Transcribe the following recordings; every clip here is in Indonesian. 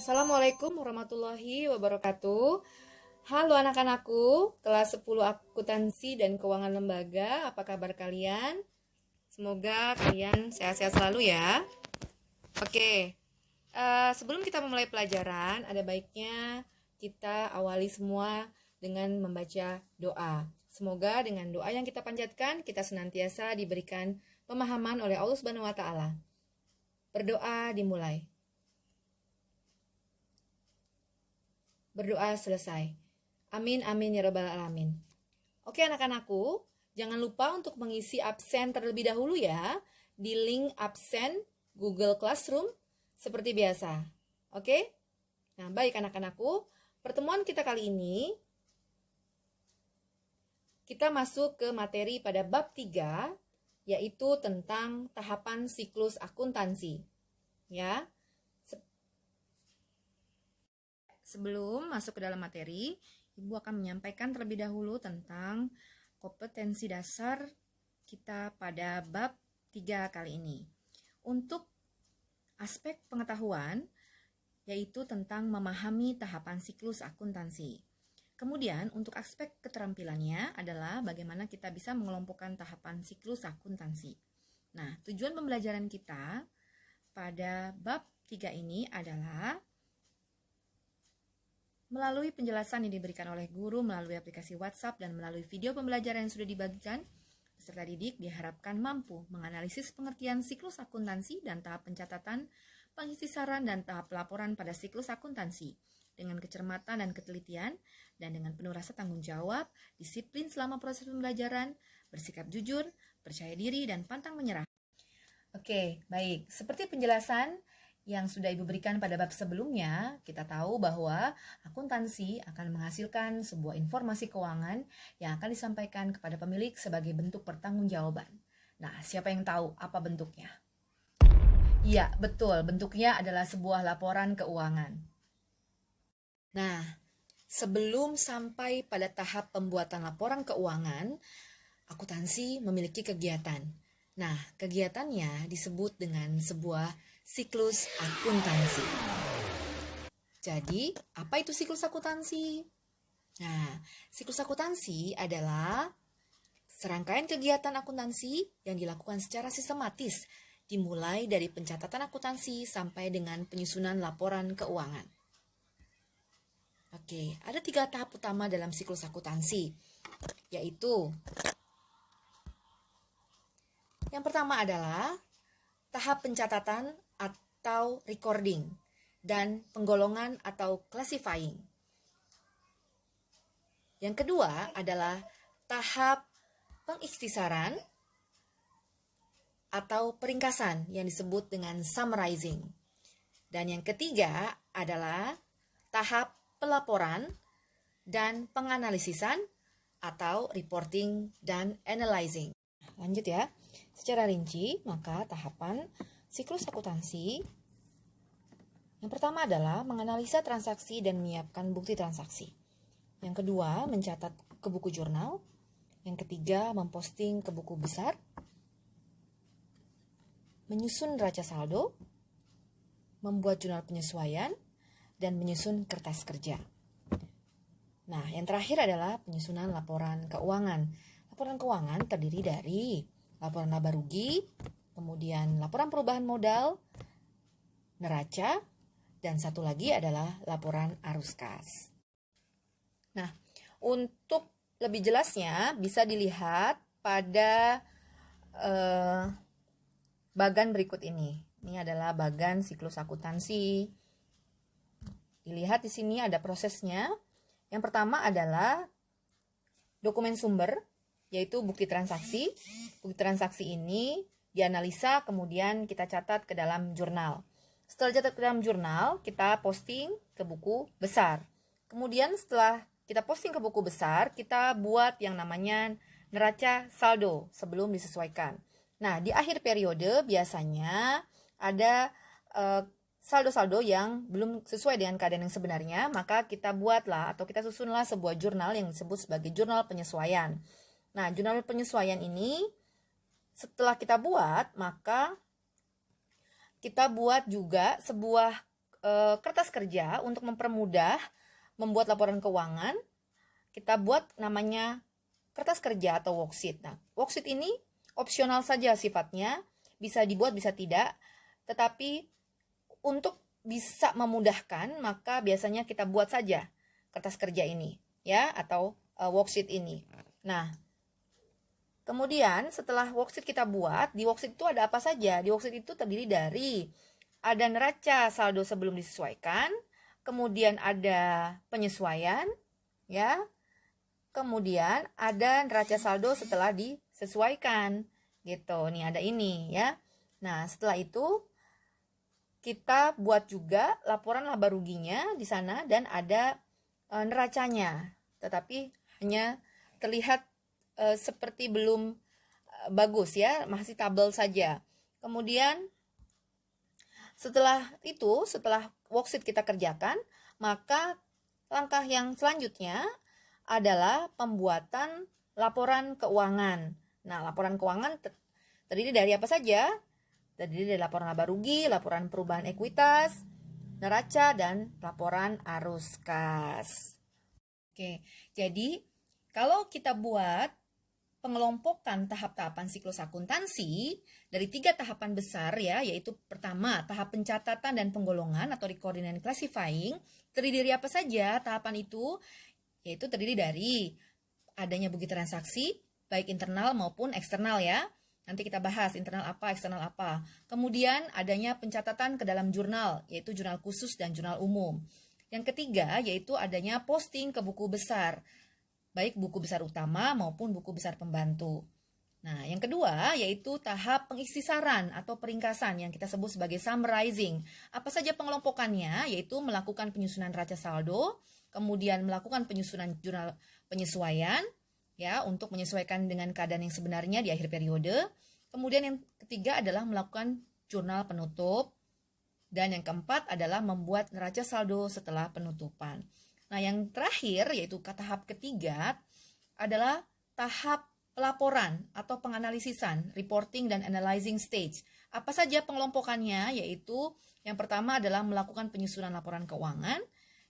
Assalamualaikum warahmatullahi wabarakatuh. Halo anak-anakku, kelas 10 akuntansi dan keuangan lembaga. Apa kabar kalian? Semoga kalian sehat-sehat selalu ya. Oke, sebelum kita memulai pelajaran, ada baiknya kita awali semua dengan membaca doa. Semoga dengan doa yang kita panjatkan, kita senantiasa diberikan pemahaman oleh Allah Subhanahu wa Ta'ala. Berdoa dimulai. Berdoa selesai. Amin, amin ya rabbal alamin. Oke anak-anakku, jangan lupa untuk mengisi absen terlebih dahulu ya di link absen Google Classroom seperti biasa. Oke? Nah, baik anak-anakku, pertemuan kita kali ini kita masuk ke materi pada bab 3 yaitu tentang tahapan siklus akuntansi. Ya. Sebelum masuk ke dalam materi, Ibu akan menyampaikan terlebih dahulu tentang kompetensi dasar kita pada bab 3 kali ini. Untuk aspek pengetahuan, yaitu tentang memahami tahapan siklus akuntansi. Kemudian, untuk aspek keterampilannya adalah bagaimana kita bisa mengelompokkan tahapan siklus akuntansi. Nah, tujuan pembelajaran kita pada bab 3 ini adalah melalui penjelasan yang diberikan oleh guru melalui aplikasi WhatsApp dan melalui video pembelajaran yang sudah dibagikan, peserta didik diharapkan mampu menganalisis pengertian siklus akuntansi dan tahap pencatatan, pengikhtisaran dan tahap pelaporan pada siklus akuntansi dengan kecermatan dan ketelitian dan dengan penuh rasa tanggung jawab, disiplin selama proses pembelajaran, bersikap jujur, percaya diri dan pantang menyerah. Oke, baik. Seperti penjelasan yang sudah Ibu berikan pada bab sebelumnya, kita tahu bahwa akuntansi akan menghasilkan sebuah informasi keuangan yang akan disampaikan kepada pemilik sebagai bentuk pertanggungjawaban. Nah, siapa yang tahu apa bentuknya? Iya, betul. Bentuknya adalah sebuah laporan keuangan. Nah, sebelum sampai pada tahap pembuatan laporan keuangan, akuntansi memiliki kegiatan. Nah, kegiatannya disebut dengan sebuah siklus akuntansi. Jadi, apa itu siklus akuntansi? Nah, siklus akuntansi adalah serangkaian kegiatan akuntansi yang dilakukan secara sistematis, dimulai dari pencatatan akuntansi sampai dengan penyusunan laporan keuangan. Oke, ada 3 tahap utama dalam siklus akuntansi, yaitu yang pertama adalah tahap pencatatan atau recording dan penggolongan atau classifying. Yang kedua adalah tahap pengikhtisaran atau peringkasan yang disebut dengan summarizing. Dan yang ketiga adalah tahap pelaporan dan penganalisisan atau reporting dan analyzing. Lanjut ya. Secara rinci, maka tahapan siklus akuntansi yang pertama adalah menganalisa transaksi dan menyiapkan bukti transaksi. Yang kedua, mencatat ke buku jurnal. Yang ketiga, memposting ke buku besar. Menyusun neraca saldo, membuat jurnal penyesuaian, dan menyusun kertas kerja. Nah, yang terakhir adalah penyusunan laporan keuangan. Laporan keuangan terdiri dari laporan laba rugi, kemudian laporan perubahan modal, neraca, dan satu lagi adalah laporan arus kas. Nah, untuk lebih jelasnya bisa dilihat pada bagan berikut ini. Ini adalah bagan siklus akuntansi. Dilihat di sini ada prosesnya. Yang pertama adalah dokumen sumber, yaitu bukti transaksi. Bukti transaksi ini dianalisa, kemudian kita catat ke dalam jurnal. Setelah catat ke dalam jurnal, kita posting ke buku besar. Kemudian setelah kita posting ke buku besar, kita buat yang namanya neraca saldo sebelum disesuaikan. Nah, di akhir periode biasanya ada saldo-saldo yang belum sesuai dengan keadaan yang sebenarnya, maka kita buatlah atau kita susunlah sebuah jurnal yang disebut sebagai jurnal penyesuaian. Nah, jurnal penyesuaian ini setelah kita buat, maka kita buat juga sebuah kertas kerja untuk mempermudah membuat laporan keuangan. Kita buat namanya kertas kerja atau worksheet. Nah, worksheet ini opsional saja sifatnya, bisa dibuat bisa tidak, tetapi untuk bisa memudahkan maka biasanya kita buat saja kertas kerja ini ya, atau worksheet ini. Nah, kemudian setelah worksheet kita buat, di worksheet itu ada apa saja? Di worksheet itu terdiri dari ada neraca saldo sebelum disesuaikan, kemudian ada penyesuaian ya, kemudian ada neraca saldo setelah disesuaikan gitu. Nih ada ini ya. Nah, setelah itu kita buat juga laporan laba ruginya di sana dan ada neracanya. Tetapi hanya terlihat seperti belum bagus ya, masih tabel saja. Kemudian setelah itu, setelah worksheet kita kerjakan, maka langkah yang selanjutnya adalah pembuatan laporan keuangan. Nah, laporan keuangan terdiri dari apa saja? Terdiri dari laporan laba rugi, laporan perubahan ekuitas, neraca, dan laporan arus kas. Oke, jadi kalau kita buat pengelompokan tahap-tahapan siklus akuntansi dari 3 tahapan besar ya, yaitu pertama tahap pencatatan dan penggolongan atau recording and classifying. Terdiri dari apa saja tahapan itu? Yaitu terdiri dari adanya bukti transaksi, baik internal maupun eksternal ya. Nanti kita bahas internal apa, eksternal apa. Kemudian adanya pencatatan ke dalam jurnal, yaitu jurnal khusus dan jurnal umum. Yang ketiga yaitu adanya posting ke buku besar, baik buku besar utama maupun buku besar pembantu. Nah, yang kedua yaitu tahap pengikhtisaran atau peringkasan yang kita sebut sebagai summarizing. Apa saja pengelompokannya? Yaitu melakukan penyusunan neraca saldo, kemudian melakukan penyusunan jurnal penyesuaian, ya, untuk menyesuaikan dengan keadaan yang sebenarnya di akhir periode. Kemudian yang ketiga adalah melakukan jurnal penutup. Dan yang keempat adalah membuat neraca saldo setelah penutupan. Nah, yang terakhir yaitu tahap ketiga adalah tahap pelaporan atau penganalisisan, reporting dan analyzing stage. Apa saja pengelompokannya? Yaitu yang pertama adalah melakukan penyusunan laporan keuangan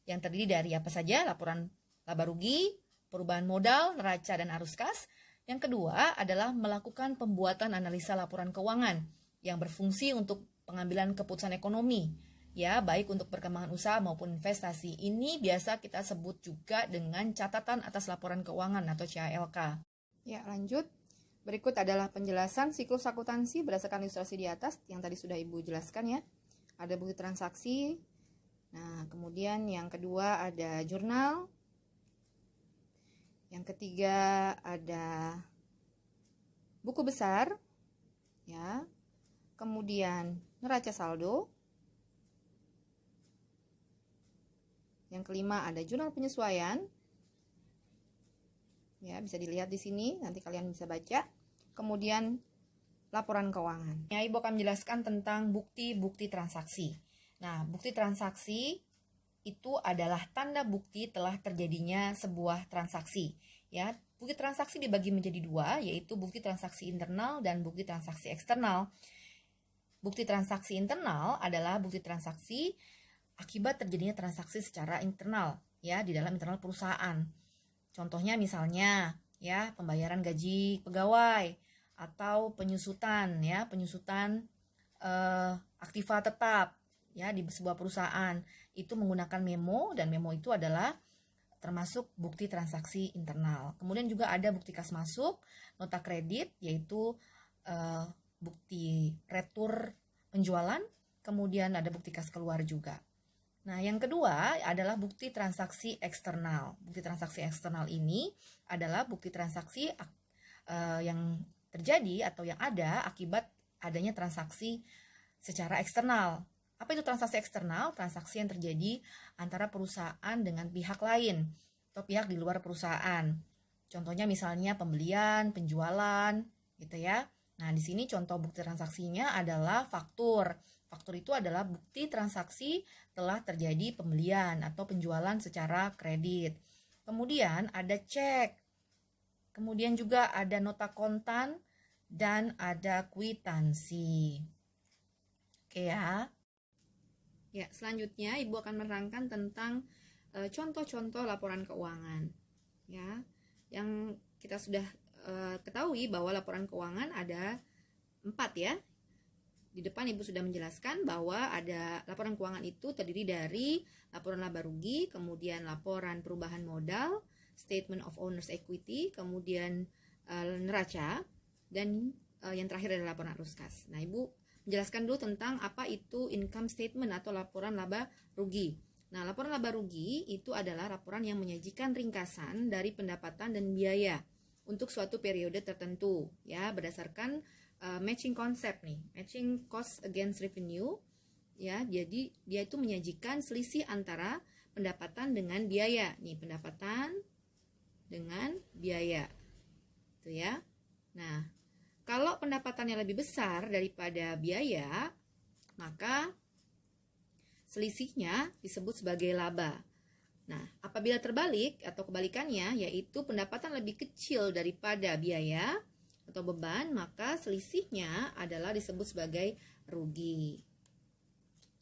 yang terdiri dari apa saja? Laporan laba rugi, perubahan modal, neraca, dan arus kas. Yang kedua adalah melakukan pembuatan analisa laporan keuangan yang berfungsi untuk pengambilan keputusan ekonomi, ya, baik untuk perkembangan usaha maupun investasi. Ini biasa kita sebut juga dengan catatan atas laporan keuangan atau CALK. Ya, lanjut. Berikut adalah penjelasan siklus akuntansi berdasarkan ilustrasi di atas yang tadi sudah Ibu jelaskan ya. Ada bukti transaksi. Nah, kemudian yang kedua ada jurnal. Yang ketiga ada buku besar, ya. Kemudian neraca saldo. Yang kelima ada jurnal penyesuaian. Ya, bisa dilihat di sini, nanti kalian bisa baca. Kemudian laporan keuangan. Ya, Ibu akan menjelaskan tentang bukti-bukti transaksi. Nah, bukti transaksi itu adalah tanda bukti telah terjadinya sebuah transaksi. Ya, bukti transaksi dibagi menjadi dua, yaitu bukti transaksi internal dan bukti transaksi eksternal. Bukti transaksi internal adalah bukti transaksi akibat terjadinya transaksi secara internal, ya, di dalam internal perusahaan. Contohnya misalnya, ya, pembayaran gaji pegawai atau penyusutan, ya, penyusutan aktiva tetap, ya, di sebuah perusahaan. Itu menggunakan memo, dan memo itu adalah termasuk bukti transaksi internal. Kemudian juga ada bukti kas masuk, nota kredit, yaitu bukti retur penjualan, kemudian ada bukti kas keluar juga. Nah, yang kedua adalah bukti transaksi eksternal. Bukti transaksi eksternal ini adalah bukti transaksi yang terjadi atau yang ada akibat adanya transaksi secara eksternal. Apa itu transaksi eksternal? Transaksi yang terjadi antara perusahaan dengan pihak lain atau pihak di luar perusahaan. Contohnya misalnya pembelian, penjualan, gitu ya. Nah, di sini contoh bukti transaksinya adalah faktur. Faktur itu adalah bukti transaksi telah terjadi pembelian atau penjualan secara kredit. Kemudian ada cek. Kemudian juga ada nota kontan dan ada kwitansi. Oke ya. Ya, selanjutnya Ibu akan menerangkan tentang contoh-contoh laporan keuangan. Ya, yang kita sudah ketahui bahwa laporan keuangan ada 4 ya. Di depan Ibu sudah menjelaskan bahwa ada laporan keuangan itu terdiri dari laporan laba rugi, kemudian laporan perubahan modal, statement of owner's equity, kemudian neraca, dan yang terakhir adalah laporan arus kas. Nah, Ibu menjelaskan dulu tentang apa itu income statement atau laporan laba rugi. Nah, laporan laba rugi itu adalah laporan yang menyajikan ringkasan dari pendapatan dan biaya untuk suatu periode tertentu, ya, berdasarkan matching konsep nih, matching cost against revenue, ya. Jadi dia itu menyajikan selisih antara pendapatan dengan biaya. Nih, pendapatan dengan biaya. Itu ya. Nah, kalau pendapatannya lebih besar daripada biaya, maka selisihnya disebut sebagai laba. Nah, apabila terbalik atau kebalikannya, yaitu pendapatan lebih kecil daripada biaya atau beban, maka selisihnya adalah disebut sebagai rugi.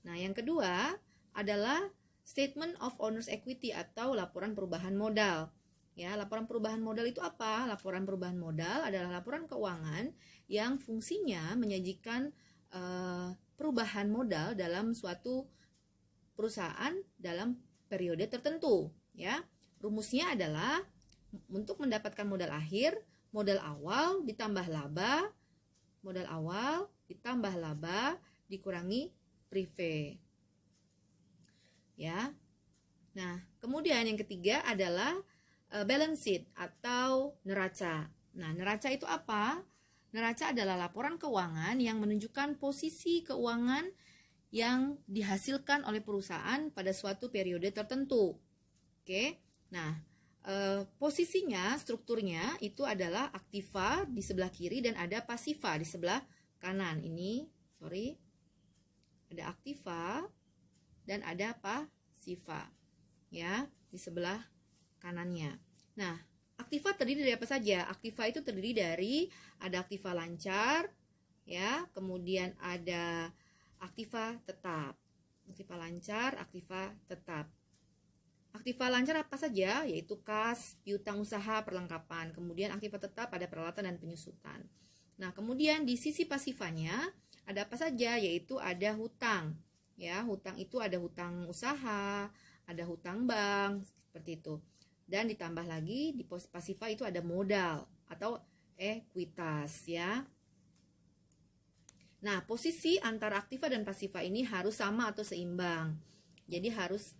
Nah, yang kedua adalah statement of owner's equity atau laporan perubahan modal. Ya, laporan perubahan modal itu apa? Laporan perubahan modal adalah laporan keuangan yang fungsinya menyajikan perubahan modal dalam suatu perusahaan dalam periode tertentu. Ya, rumusnya adalah untuk mendapatkan modal akhir, modal awal ditambah laba, modal awal ditambah laba dikurangi prive. Ya. Nah, kemudian yang ketiga adalah balance sheet atau neraca. Nah, neraca itu apa? Neraca adalah laporan keuangan yang menunjukkan posisi keuangan yang dihasilkan oleh perusahaan pada suatu periode tertentu. Oke. Nah, posisinya, strukturnya itu adalah aktiva di sebelah kiri dan ada pasiva di sebelah kanan. Ini, ada aktiva dan ada pasiva. Ya, di sebelah kanannya. Nah, aktiva terdiri dari apa saja? Aktiva itu terdiri dari ada aktiva lancar, ya, kemudian ada aktiva tetap. Aktiva lancar, aktiva tetap. Aktiva lancar apa saja? Yaitu kas, piutang usaha, perlengkapan. Kemudian aktiva tetap ada peralatan dan penyusutan. Nah, kemudian di sisi pasifanya ada apa saja? Yaitu ada hutang. Ya, hutang itu ada hutang usaha, ada hutang bank, seperti itu. Dan ditambah lagi di pasiva itu ada modal atau ekuitas, ya. Nah, posisi antara aktiva dan pasiva ini harus sama atau seimbang. Jadi harus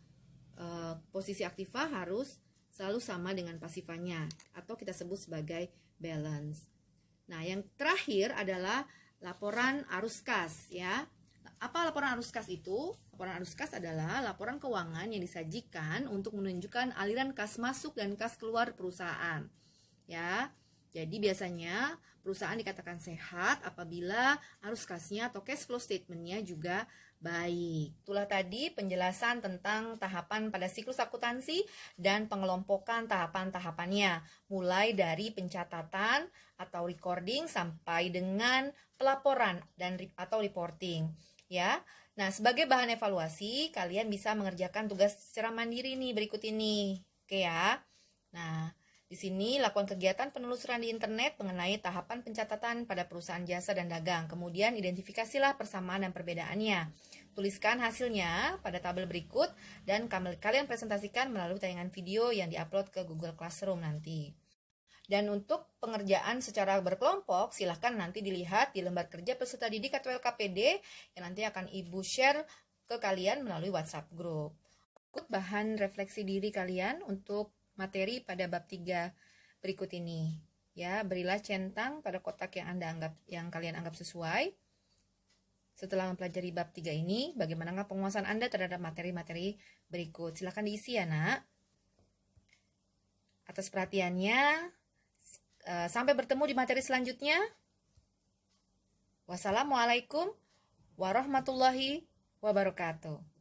posisi aktiva harus selalu sama dengan pasivanya atau kita sebut sebagai balance. Nah, yang terakhir adalah laporan arus kas, ya. Apa laporan arus kas itu? Laporan arus kas adalah laporan keuangan yang disajikan untuk menunjukkan aliran kas masuk dan kas keluar perusahaan. Ya, jadi biasanya perusahaan dikatakan sehat apabila arus kasnya atau cash flow statementnya juga baik. Itulah tadi penjelasan tentang tahapan pada siklus akuntansi dan pengelompokan tahapan-tahapannya, mulai dari pencatatan atau recording sampai dengan pelaporan dan atau reporting. Ya, nah sebagai bahan evaluasi kalian bisa mengerjakan tugas secara mandiri nih berikut ini, oke ya. Nah, di sini lakukan kegiatan penelusuran di internet mengenai tahapan pencatatan pada perusahaan jasa dan dagang. Kemudian identifikasilah persamaan dan perbedaannya. Tuliskan hasilnya pada tabel berikut dan kalian presentasikan melalui tayangan video yang diupload ke Google Classroom nanti. Dan untuk pengerjaan secara berkelompok, silahkan nanti dilihat di lembar kerja peserta didik atau LKPD yang nanti akan Ibu share ke kalian melalui WhatsApp group. Ikut bahan refleksi diri kalian untuk materi pada bab 3 berikut ini. Ya, berilah centang pada kotak yang kalian anggap sesuai. Setelah mempelajari bab 3 ini, bagaimanakah penguasaan Anda terhadap materi-materi berikut? Silahkan diisi ya, Nak. Atas perhatiannya, sampai bertemu di materi selanjutnya. Wassalamualaikum warahmatullahi wabarakatuh.